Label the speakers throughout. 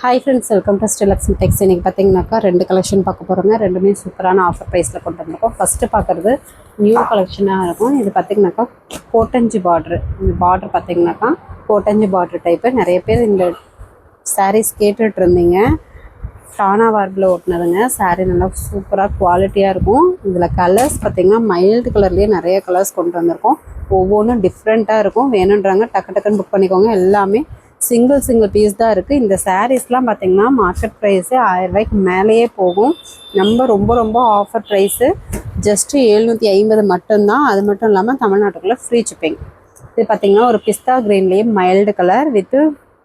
Speaker 1: Hi friends, welcome to Srilakshmi tex. இன்றைக்கி பார்த்தீங்கன்னாக்கா ரெண்டு கலெக்ஷன் பார்க்க போகிறோங்க. ரெண்டுமே சூப்பரான ஆஃபர் ப்ரைஸில் கொண்டு வந்திருக்கோம். ஃபஸ்ட்டு பார்க்குறது நியூ கலெக்ஷனாக இருக்கும். இது பார்த்திங்கனாக்கா கோட்டஞ்சி பார்ட்ரு. இந்த பார்ட்ரு பார்த்திங்கனாக்கா கோட்டஞ்சி பார்ட்ரு டைப்பு. நிறைய பேர் இந்த சாரீஸ் கேட்டுட்டு இருந்தீங்க. டானா வார்பில் ஓட்டினதுங்க. சாரீ நல்லா சூப்பராக குவாலிட்டியாக இருக்கும். இதில் கலர்ஸ் பார்த்திங்கன்னா மைல்டு கலர்லேயே நிறைய கலர்ஸ் கொண்டு வந்திருக்கோம். ஒவ்வொன்றும் டிஃப்ரெண்ட்டாக இருக்கும். வேணுன்றாங்க டக்கு டக்குன்னு புக் பண்ணிக்கோங்க. எல்லாமே சிங்கிள் பீஸ் தான் இருக்குது. இந்த சாரீஸ்லாம் பார்த்திங்கன்னா மார்க்கெட் ப்ரைஸு 1000 ரூபாய்க்கு மேலேயே போகும். நம்ம ரொம்ப ஆஃபர் ப்ரைஸு ஜஸ்ட்டு 750 மட்டும்தான். அது மட்டும் இல்லாமல் தமிழ்நாட்டுக்குள்ளே ஃப்ரீ ஷிப்பிங். இது பார்த்திங்கன்னா ஒரு பிஸ்தா க்ரீன்லேயே mild colour with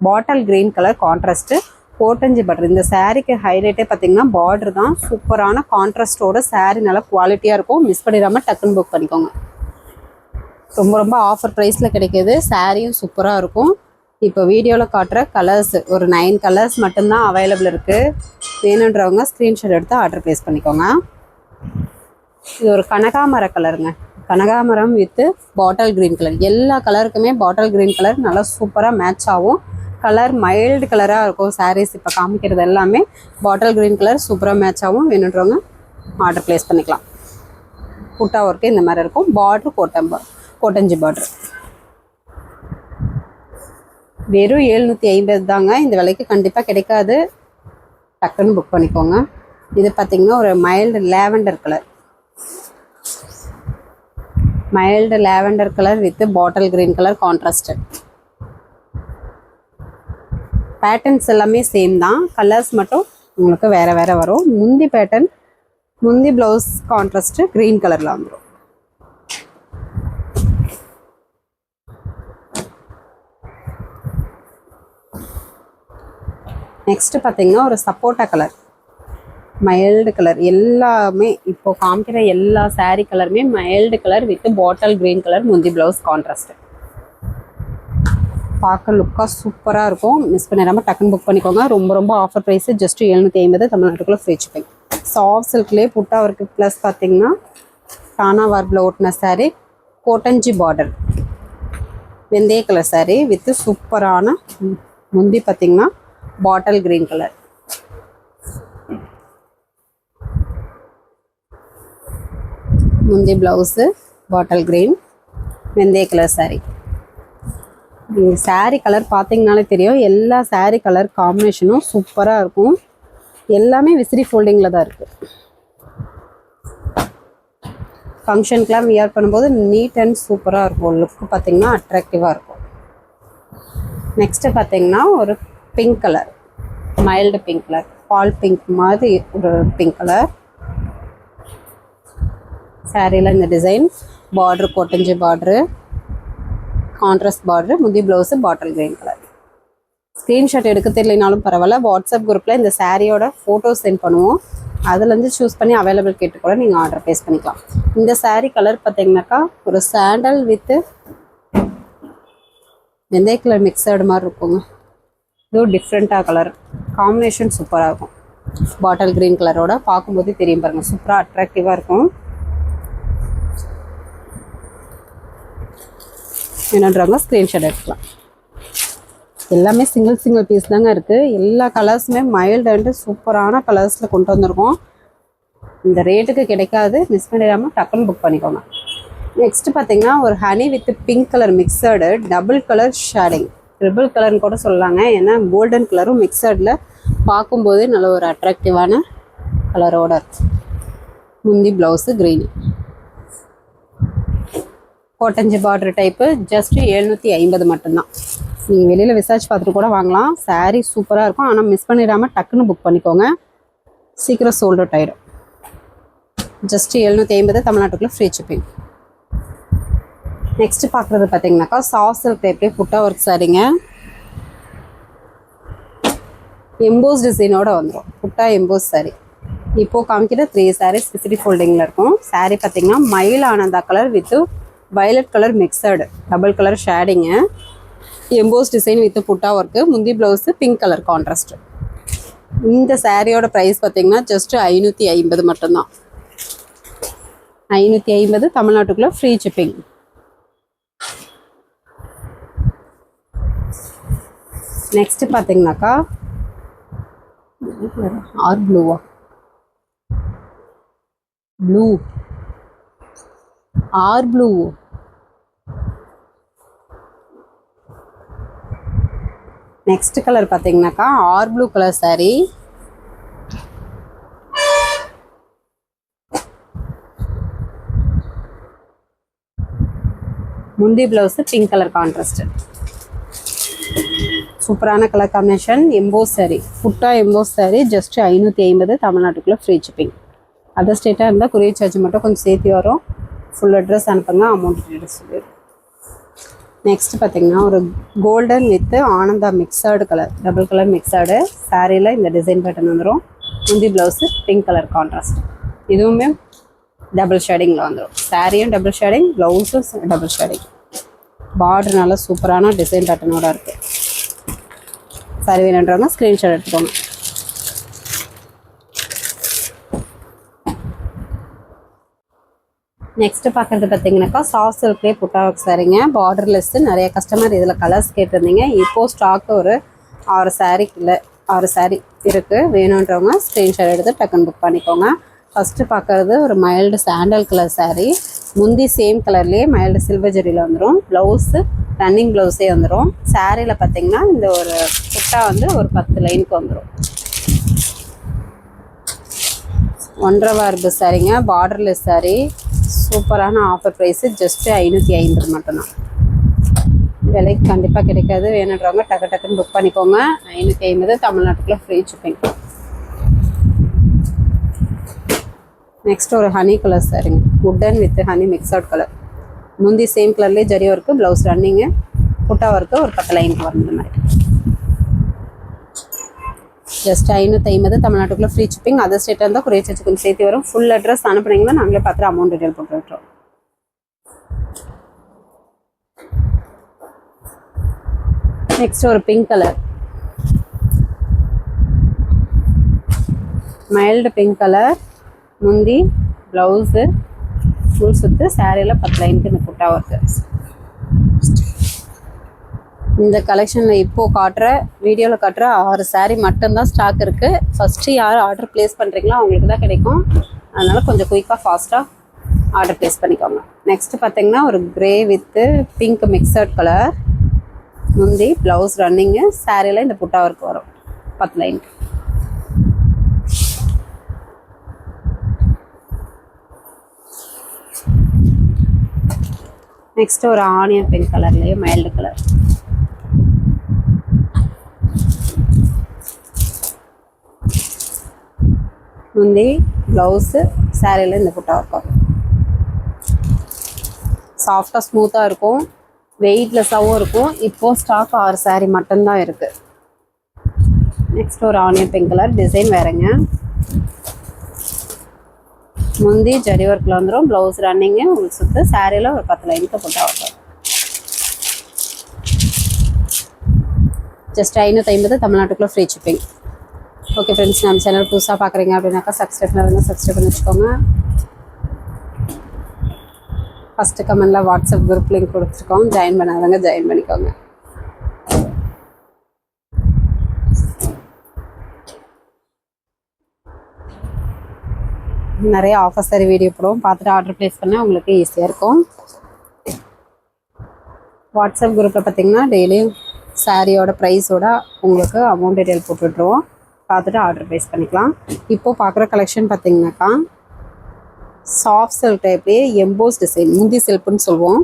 Speaker 1: bottle green colour contrast கோட்டஞ்சி பார்டர். இந்த சாரீக்கு ஹைலைட்டே பார்த்திங்கன்னா பார்டர் தான். சூப்பரான கான்ட்ராஸ்ட்டோட சாரீ நல்லா குவாலிட்டியாக இருக்கும். மிஸ் பண்ணிடாமல் டக்குன்னு புக் பண்ணிக்கோங்க. ரொம்ப ஆஃபர் ப்ரைஸில் கிடைக்கிது. சாரியும் சூப்பராக இருக்கும். இப்போ வீடியோவில் காட்டுற கலர்ஸ் ஒரு 9 கலர்ஸ் மட்டும்தான் அவைலபிள் இருக்குது. வேணுன்றவங்க ஸ்க்ரீன்ஷாட் எடுத்து ஆர்டர் ப்ளேஸ் பண்ணிக்கோங்க. இது ஒரு கனகாமர கலருங்க. கனகாமரம் வித்து பாட்டில் க்ரீன் கலர். எல்லா கலருக்குமே பாட்டில் க்ரீன் கலர் நல்லா சூப்பராக மேட்ச் ஆகும். கலர் மைல்டு கலராக இருக்கும். சாரீஸ் இப்போ காமிக்கிறது எல்லாமே பாட்டில் க்ரீன் கலர் சூப்பராக மேட்ச் ஆகும். வேணுன்றவங்க ஆர்டர் ப்ளேஸ் பண்ணிக்கலாம். புட்டா ஒர்க்கு இந்த மாதிரி இருக்கும். பார்ட்ரு கோட்டஞ்சி பார்ட்ரு. வெறும் 750 தாங்க. இந்த விலைக்கு கண்டிப்பாக கிடைக்காது. டக்குன்னு புக் பண்ணிக்கோங்க. இது பார்த்திங்கன்னா ஒரு mild lavender colour with bottle green colour contrast. Patterns எல்லாமே சேம் தான். கலர்ஸ் மட்டும் உங்களுக்கு வேறு வரும். முந்தி பேட்டர்ன், முந்தி ப்ளவுஸ் கான்ட்ராஸ்ட்டு க்ரீன் கலரில் வந்துடும். நெக்ஸ்ட்டு பார்த்திங்கன்னா ஒரு சப்போட்டா கலர், மைல்டு கலர். எல்லாமே இப்போது காமிக்கிற எல்லா சாரீ கலருமே mild colour with bottle green colour முந்தி ப்ளவுஸ் கான்ட்ராஸ்ட்டு. பார்க்க லுக்காக சூப்பராக இருக்கும். மிஸ் பண்ணிடாமல் டக்குன்னு புக் பண்ணிக்கோங்க. ரொம்ப ஆஃபர் ப்ரைஸு ஜஸ்ட்டு 750 தமிழ்நாட்டுக்குள்ளே ஃப்ரீ ஷிப்பிங். சாஃப்ட் சில்க்லேயே புட்டா ஒர்க்கு ப்ளஸ் பார்த்திங்கன்னா டானா வார்பில் ஓட்டின சாரீ கோட்டஞ்சி பார்டர் வெந்தய கலர் சாரீ வித்து சூப்பரான முந்தி பார்த்திங்கன்னா பாட்டில் க்ரீன் கலர். முந்தி ப்ளவுஸு பாட்டில் க்ரீன் வெந்தய கலர் சாரீ. சாரீ கலர் பார்த்திங்கனாலே தெரியும். எல்லா சாரீ கலர் காம்பினேஷனும் சூப்பராக இருக்கும். எல்லாமே விசிறி ஃபோல்டிங்கில் தான் இருக்குது. ஃபங்க்ஷனுக்கெலாம் வியர் பண்ணும்போது நீட் அண்ட் சூப்பராக இருக்கும். லுக்கு பார்த்திங்கன்னா அட்ராக்டிவாக இருக்கும். நெக்ஸ்ட்டு பார்த்திங்கன்னா ஒரு pink colour, mild pink colour, பால் பிங்க் மாதிரி ஒரு பிங்க் கலர். சாரியில் இந்த டிசைன் பார்ட்ரு கோட்டஞ்சி பார்ட்ரு கான்ட்ராஸ்ட் பார்ட்ரு முந்தி ப்ளவுஸு பாட்டில் க்ரீன் கலர். ஸ்க்ரீன்ஷாட் எடுக்க தெரியலனாலும் பரவாயில்ல, வாட்ஸ்அப் குரூப்பில் இந்த சாரியோட ஃபோட்டோஸ் சென்ட் பண்ணுவோம். அதுலேருந்து சூஸ் பண்ணி அவைலபிள் கேட்டு கூட நீங்கள் ஆர்டர் ப்ளேஸ் பண்ணிக்கலாம். இந்த சாரீ கலர் பார்த்திங்கனாக்கா ஒரு சாண்டல் வித்து வெந்தய கலர் மிக்சடு மாதிரி இருக்குங்க. இதுவும் டிஃப்ரெண்ட்டாக கலர் காம்பினேஷன் சூப்பராக இருக்கும். பாட்டில் க்ரீன் கலரோட பார்க்கும்போது தெரியும் பாருங்கள், சூப்பராக அட்ராக்டிவாக இருக்கும். என்னன்றவங்க ஸ்க்ரீன்ஷாட் எடுக்கலாம். எல்லாமே சிங்கிள் பீஸ் தாங்க இருக்குது. எல்லா கலர்ஸுமே மைல்டு அண்டு சூப்பரான கலர்ஸில் கொண்டு வந்திருக்கோம். இந்த ரேட்டுக்கு கிடைக்காது. மிஸ் பண்ணிடாமல் டக்குன்னு புக் பண்ணிக்கோங்க. நெக்ஸ்ட்டு பார்த்திங்கன்னா ஒரு honey with pink colour mixed double colour shading, triple கலர்னு கூட சொல்லலாங்க. ஏன்னா கோல்டன் கலரும் மிக்சடில் பார்க்கும்போது நல்ல ஒரு அட்ராக்டிவான கலரோட இருக்கும். முந்தி ப்ளவுஸு க்ரீனு கோட்டஞ்சி பார்டர் டைப்பு ஜஸ்ட்டு 750 மட்டும்தான். நீங்கள் வெளியில் விசாரிச்சு பார்த்துட்டு கூட வாங்கலாம். சாரீ சூப்பராக இருக்கும். ஆனால் மிஸ் பண்ணிடாமல் டக்குன்னு புக் பண்ணிக்கோங்க. சீக்கிரம் சோல்ட் அவுட் ஆகிடும். ஜஸ்ட்டு 750 தமிழ்நாட்டுக்குள்ளே ஃப்ரீ ஷிப்பிங். நெக்ஸ்ட்டு பார்க்குறது பார்த்திங்கனாக்கா சாஃப்ட் சில்க் டைப்லேயே புட்டா ஒர்க் சாரீங்க. எம்போஸ் டிசைனோடு வந்துடும். புட்டா எம்போஸ் சாரீ. இப்போது காமிக்கிற 3 சாரீஸ் விசிறி ஃபோல்டிங்கில் இருக்கும். சாரீ பார்த்திங்கன்னா மயில் ஆனந்தா colour with violet colour mixed double colour shading, emboss design with புட்டா ஒர்க்கு, முந்தி ப்ளவுஸு பிங்க் கலர் கான்ட்ராஸ்ட்டு. இந்த சாரியோட ப்ரைஸ் பார்த்திங்கன்னா ஜஸ்ட்டு 550 மட்டும்தான். 550 தமிழ்நாட்டுக்குள்ளே ஃப்ரீ ஷிப்பிங். நெக்ஸ்ட்டு பார்த்தீங்கன்னாக்கா ஆர் ப்ளூவா? Blue, R blue. Next colour பார்த்தீங்கன்னாக்கா ஆர் ப்ளூ கலர் சாரீ. முந்தி பிளவுஸ் பிங்க் கலர் கான்ட்ராஸ்ட். சூப்பரான கலர் காம்பினேஷன். எம்போஸ் சாரீ, புட்டா எம்போஸ் சாரீ. ஜஸ்ட் 550 தமிழ்நாட்டுக்குள்ளே ஃப்ரீ ஷிப்பிங். அதர் ஸ்டேட்டாக இருந்தால் கொரியர் சார்ஜ் மட்டும் கொஞ்சம் சேர்த்து வரும். ஃபுல் அட்ரஸ் அனுப்புங்க, அமௌண்ட் டீட்டெயில்ஸ் சொல்லிடுறேன். நெக்ஸ்ட் பார்த்தீங்கன்னா ஒரு கோல்டன் வித் ஆனந்தா mixed colour, double colour mixed சாரியில் இந்த டிசைன் பேட்டர்ன் வந்துடும். முந்தி ப்ளவுஸு பிங்க் கலர் கான்ட்ராஸ்ட். இதுவுமே டபுள் ஷேடிங்கில் வந்துடும். சாரியும் டபுள் ஷேடிங், ப்ளவுஸும் டபுள் ஷேடிங். பார்டர் நல்லா சூப்பரான டிசைன் பேட்டர்னோட இருக்குது. சாரி வேணுன்றவங்க ஸ்க்ரீன்ஷாட் எடுத்துக்கோங்க. நெக்ஸ்ட்டு பார்க்குறது பார்த்தீங்கன்னாக்கா சாஃப்ட் சில்க்லேயே புட்டா ஒர்க் சாரீங்க. பார்டர்லெஸ்ஸு. நிறைய கஸ்டமர் இதில் கலர்ஸ் கேட்டிருந்தீங்க. இப்போது ஸ்டாக்கு ஒரு 6 சாரீக்குள்ளே 6 சாரீ இருக்குது. வேணுன்றவங்க ஸ்க்ரீன்ஷாட் எடுத்து டக்குன்னு புக் பண்ணிக்கோங்க. ஃபஸ்ட்டு பார்க்குறது ஒரு மைல்டு சாண்டல் கலர் சாரீ. முந்தி சேம் கலர்லேயே மைல்டு சில்வர் ஜெரியில் வந்துடும். ப்ளவுஸு ரன்னிங் ப்ளவுஸே வந்துடும். சாரியில் பார்த்தீங்கன்னா இந்த ஒரு புட்டா வந்து ஒரு 10 லைனுக்கு வந்துடும். 1.5 வார்பு சாரீங்க. பார்டர்லெஸ் சாரீ. சூப்பரான ஆஃபர் ப்ரைஸு. ஜஸ்ட்டு 550 மட்டும்தான். விலைக்கு கண்டிப்பாக கிடைக்காது. வேணுன்றவங்க டக்கு டக்குன்னு புக் பண்ணிக்கோங்க. 550 தமிழ்நாட்டுக்குள்ளே ஃப்ரீ ஷிப்பிங். நெக்ஸ்ட் ஒரு ஹனி கலர் சாரீங்க. Wooden with honey mixed colour. முந்தி சேம் கலர்லேயே ஜரி ஒர்க்கு, ப்ளவுஸ் ரன்னிங்கு, புட்டா ஒர்க்கு ஒரு 10 லைனுக்கு வரும். இந்த மாதிரி ஜஸ்ட் 550 தமிழ்நாட்டுக்குள்ளே ஃப்ரீ ஷிப்பிங். அதர் ஸ்டேட்டாக இருந்தால் கொரியர் சார்ஜ் கொஞ்சம் சேர்த்து வரும். ஃபுல் அட்ரஸ் அனுப்புனீங்கன்னா நாங்களே பார்த்துட்டு அமௌண்ட் டீட்டெயில் போட்டு விட்டுறோம். நெக்ஸ்ட் ஒரு pink colour, mild pink colour. முந்தி ப்ளவுஸு ஃபுல் சுற்று, சாரியில் 10 லைனுக்கு இந்த புட்டா ஒர்க்கு. இந்த கலெக்ஷனில் இப்போது காட்டுற வீடியோவில் காட்டுற 6 சாரீ மட்டும்தான் ஸ்டாக் இருக்குது. ஃபஸ்ட்டு யார் ஆர்டர் ப்ளேஸ் பண்ணுறீங்களோ அவங்களுக்கு தான் கிடைக்கும். அதனால் கொஞ்சம் குயிக்காக ஃபாஸ்ட்டாக ஆர்டர் ப்ளேஸ் பண்ணிக்கோங்க. நெக்ஸ்ட்டு பார்த்தீங்கன்னா ஒரு grey with pink mixed colour. முந்தி ப்ளவுஸ் ரன்னிங்கு, சாரியில் இந்த புட்டா ஒர்க் வரும் 10 லைனுக்கு. நெக்ஸ்ட்டு ஒரு ஆனியன் பிங்க் கலர்லேயே மைல்டு கலர். முந்தி ப்ளவுஸு, சாரியில் இந்த புட்டா ஒர்க் வரும். சாஃப்டாக ஸ்மூத்தாக இருக்கும், வெயிட்லெஸ்ஸாகவும் இருக்கும். இப்போது ஸ்டாக் 6 சாரீ மட்டும்தான் இருக்குது. நெக்ஸ்ட் ஒரு ஆனியன் பிங்க் கலர். டிசைன் வேறுங்க. முந்தி ஜரி ஒர்க்கில் வந்துடும், ப்ளவுஸ் ரன்னிங்கு, உங்களுக்கு சுற்று, சாரியில் ஒரு 10 லைனுக்கு புட்டா ஒர்க் வரும். ஜஸ்ட் 550 தமிழ்நாட்டுக்குள்ளே ஃப்ரீ ஷிப்பிங். ஓகே ஃப்ரெண்ட்ஸ், நம்ம சேனல் புதுசாக பார்க்குறீங்க அப்படின்னாக்கா சப்ஸ்கிரைப் பண்ணி வச்சுக்கோங்க. ஃபஸ்ட்டு கமெண்டில் வாட்ஸ்அப் குரூப் லிங்க் கொடுத்துருக்கோம். ஜாயின் பண்ணாதவங்க ஜாயின் பண்ணிக்கோங்க. நிறைய ஆஃபர் சாரி வீடியோ போடுவோம், பார்த்துட்டு ஆர்டர் ப்ளேஸ் பண்ணால் உங்களுக்கு ஈஸியாக இருக்கும். வாட்ஸ்அப் குரூப்பில் பார்த்தீங்கன்னா டெய்லியும் சாரியோட ப்ரைஸோட உங்களுக்கு அமௌண்ட் டீட்டெயில் போட்டுவிட்ருவோம். பார்த்துட்டு ஆர்டர் ப்ளேஸ் பண்ணிக்கலாம். இப்போது பார்க்குற கலெக்ஷன் பார்த்தீங்கன்னாக்கா சாஃப்ட் சில்க் டைப்லேயே எம்போஸ் டிசைன், முந்தி சில்ப்புன்னு சொல்லுவோம்.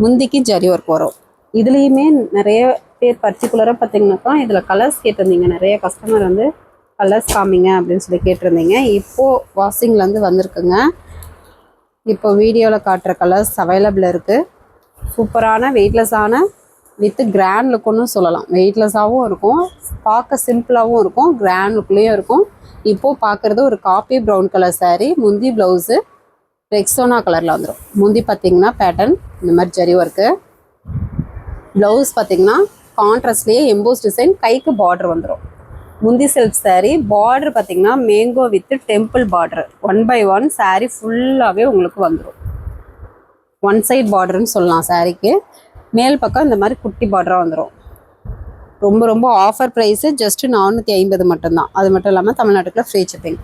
Speaker 1: முந்திக்கு ஜரி ஒர்க் வரும். இதுலேயுமே நிறைய பேர் பர்டிகுலராக பார்த்தீங்கன்னாக்கா இதில் கலர்ஸ் கேட்டிருந்தீங்க. நிறைய கஸ்டமர் வந்து கலர்ஸ் காமிங்க அப்படின்னு சொல்லி கேட்டிருந்தீங்க. இப்போது வாஷிங்லேருந்து வந்திருக்குங்க. இப்போ வீடியோவில் காட்டுற கலர்ஸ் அவைலபிள் இருக்குது. சூப்பரான வெயிட்லெஸ்ஸான வித் கிராண்ட் லுக்குன்னு சொல்லலாம். வெயிட்லெஸ்ஸாகவும் இருக்கும், பார்க்க சிம்பிளாகவும் இருக்கும், கிராண்ட் லுக்லேயும் இருக்கும். இப்போது பார்க்குறது ஒரு காப்பி ப்ரௌன் கலர் சாரீ. முந்தி ப்ளவுஸு ரெக்ஸோனா கலரில் வந்துடும். முந்தி பார்த்திங்கன்னா பேட்டர்ன் இந்த மாதிரி ஜரி ஒர்க்கு. ப்ளவுஸ் பார்த்திங்கன்னா கான்ட்ராஸ்ட்லேயே எம்போஸ் டிசைன், கைக்கு பார்டர் வந்துடும். முந்தி சில்க் சாரீ. பார்டர் பார்த்திங்கன்னா mango with temple border. 1/1 sari ஃபுல்லாகவே உங்களுக்கு வந்துடும். ஒன் சைட் பார்டர்னு சொல்லலாம். சாரீக்கு மேல் பக்கம் இந்த மாதிரி குட்டி பார்டராக வந்துடும். ரொம்ப ரொம்ப ஆஃபர் ப்ரைஸு ஜஸ்ட்டு 450 மட்டும்தான். அது மட்டும் இல்லாமல் தமிழ்நாட்டுக்குள்ள ஃப்ரீ ஷிப்பிங்.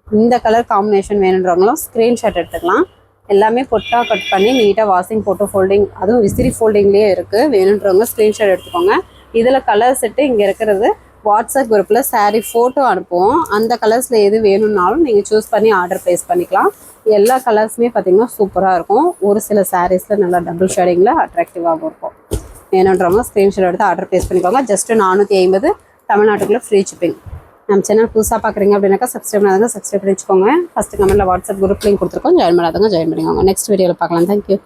Speaker 1: இந்த கலர் காம்பினேஷன் வேணுன்றவங்களும் ஸ்க்ரீன்ஷாட் எடுத்துக்கலாம். எல்லாமே பொட்டா கட் பண்ணி நீட்டாக வாஷிங் போட்டு ஃபோல்டிங், அதுவும் விசிறி ஃபோல்டிங்லேயே இருக்குது. வேணுன்றவங்க ஸ்க்ரீன்ஷாட் எடுத்துக்கோங்க. இதில் கலர் செட்டு இங்கே இருக்கிறது வாட்ஸ்அப் குரூப்பில் சாரீ ஃபோட்டோ அனுப்புவோம். அந்த கலர்ஸில் எது வேணும்னாலும் நீங்கள் சூஸ் பண்ணி ஆர்டர் ப்ளேஸ் பண்ணிக்கலாம். எல்லா கலர்ஸுமே பார்த்திங்கன்னா சூப்பராக இருக்கும். ஒரு சில சாரீஸில் நல்லா டபுள் ஷேடிங்கில் அட்ராக்டிவாகவும் இருக்கும். வேணுன்றவங்க ஸ்க்ரீன்ஷாட் எடுத்து ஆர்டர் ப்ளேஸ் பண்ணிக்கோங்க. ஜஸ்ட்டு 450 தமிழ்நாட்டுக்குள்ளே ஃப்ரீ ஷிப்பிங். நம்ம சேனல் புதுசாக பார்க்குறீங்க அப்படின்னாக்கா சப்ஸ்கிரைப் பண்ணாதவங்க சப்ஸ்கிரைப் பண்ணி வச்சுக்கோங்க. ஃபஸ்ட்டு கமெண்ட்டில் வாட்ஸ்அப் குரூப் லிங்க் கொடுத்துருக்கோம். ஜாயின் பண்ணாதவங்க ஜாயின் பண்ணிக்கோங்க. நெக்ஸ்ட் வீடியோவில் பார்க்கலாம். தேங்க்யூ.